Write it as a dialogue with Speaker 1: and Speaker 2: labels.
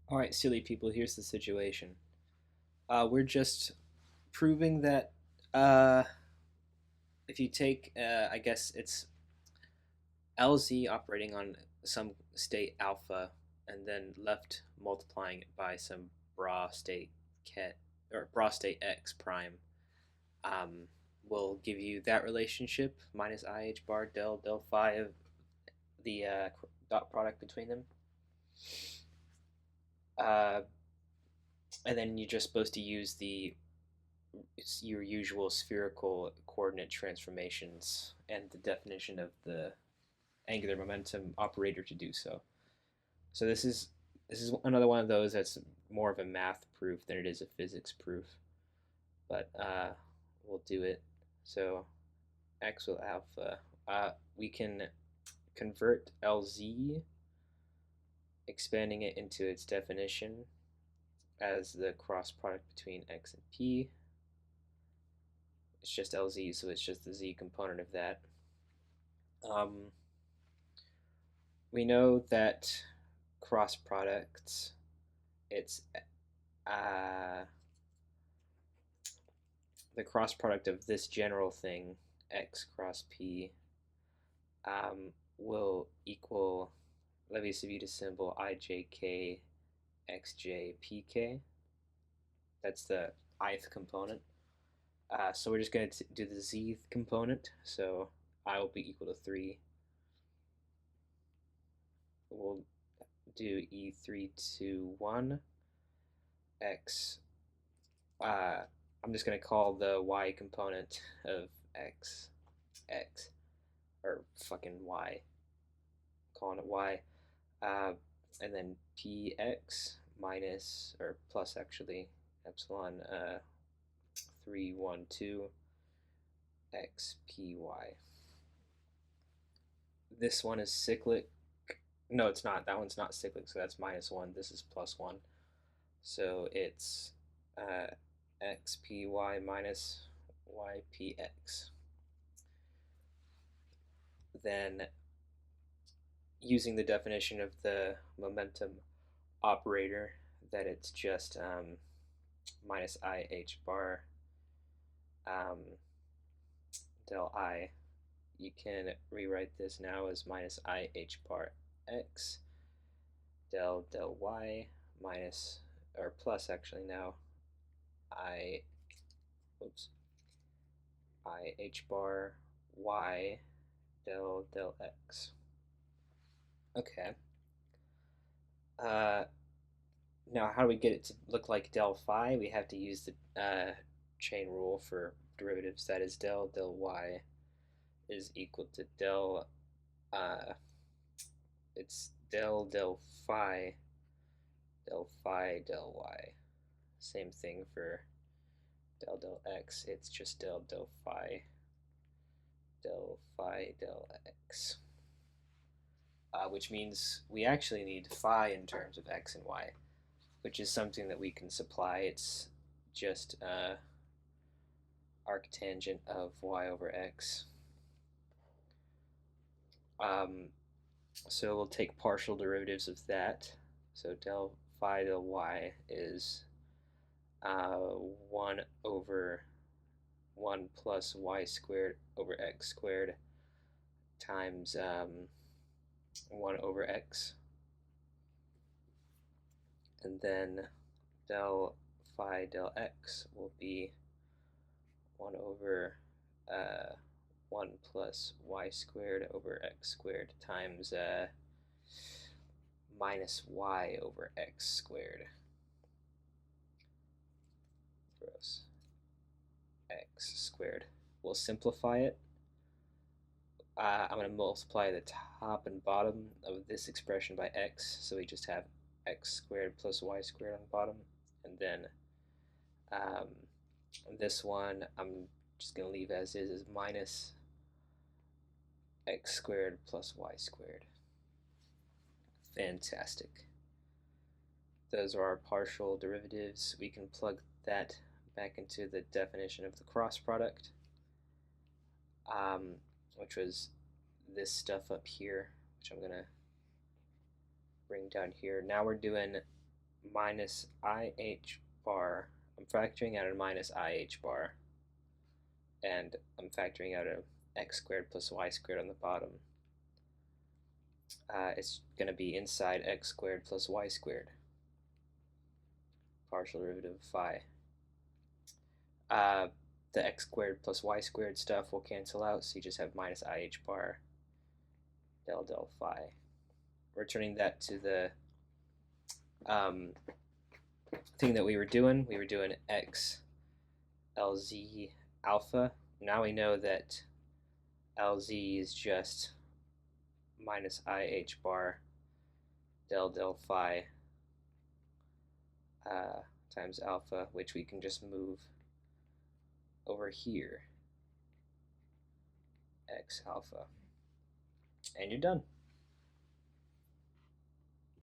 Speaker 1: All right, silly people, here's the situation. We're just proving that uh, if you take, I guess it's LZ operating on some state alpha and then left multiplying it by some bra state ket or bra state x prime, um, will give you that relationship minus IH bar del phi of the dot product between them. Uh, and then you're just supposed to use your usual spherical coordinate transformations and the definition of the angular momentum operator to do so. So this is another one of those that's more of a math proof than it is a physics proof, but we'll do it. So x with alpha, we can convert LZ, expanding it into its definition as the cross product between x and p. It's just LZ, so it's just the z component of that. Um, we know that cross products, it's uh, the cross product of this general thing, x cross p, will equal Levi-Civita symbol ijk xj That's the ith component. So we're just going to do the z component. So I will be equal to 3. We'll do E321 x. I'm just going to call the y component of x x, or fucking y, calling it y, uh, and then px minus, or plus actually, epsilon 312 xpy. This one is cyclic. No, it's not. That one's not cyclic, so that's -1. This is +1. So it's xpy minus ypx. Then, using the definition of the momentum operator, that it's just minus IH bar um, del I, you can rewrite this now as minus IH bar x del y minus, or plus actually now, I, oops, IH bar y del x. Okay. Uh, Now, how do we get it to look like del phi? We have to use the chain rule for derivatives. That is del y is equal to uh, it's del phi del y. Same thing for del x. It's just del phi del x. Which means we actually need phi in terms of x and y, which is something that we can supply. It's just arctangent of y over x. Um, so we'll take partial derivatives of that. So del phi del y is 1 over 1 plus y squared over x squared times 1 over x. And then del phi del x will be 1 over 1 plus y squared over x squared times minus y over x squared. Gross. X squared. We'll simplify it. I'm going to multiply the top and bottom of this expression by x, so we just have x squared plus y squared on the bottom. And then um, this one I'm just going to leave as is minus x squared plus y squared. Fantastic. Those are our partial derivatives. We can plug that back into the definition of the cross product, which was this stuff up here, which I'm going to bring down here. Now we're doing minus IH bar. I'm factoring out a minus IH bar, and I'm factoring out a x squared plus y squared on the bottom. It's going to be inside x squared plus y squared, partial derivative of phi. The x squared plus y squared stuff will cancel out, so you just have minus IH bar del phi. Returning that to the thing that we were doing x LZ alpha. Now we know that LZ is just minus IH bar del phi times alpha, which we can just move over here, x alpha. And you're done.